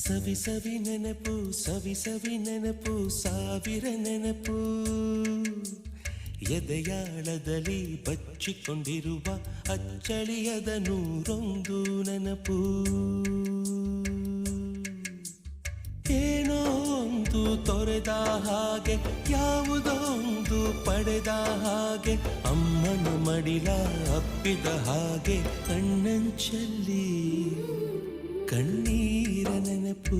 ಸವಿ ಸವಿ ನೆನಪು ಸವಿ ಸವಿ ನೆನಪು ಸಾವಿರ ನೆನಪು ಎದೆಯಾಳದಲ್ಲಿ ಬಚ್ಚಿಕೊಂಡಿರುವ ಅಚ್ಚಳಿಯದ ನೂರೊಂದು ನೆನಪು ಏನೋ ಒಂದು ತೊರೆದ ಹಾಗೆ ಯಾವುದೋ ಒಂದು ಪಡೆದ ಹಾಗೆ ಅಮ್ಮನ ಮಡಿಲ ಅಪ್ಪಿದ ಹಾಗೆ ಕಣ್ಣಂಚಲ್ಲಿ ಕಣ್ಣೀರ ನೆನಪು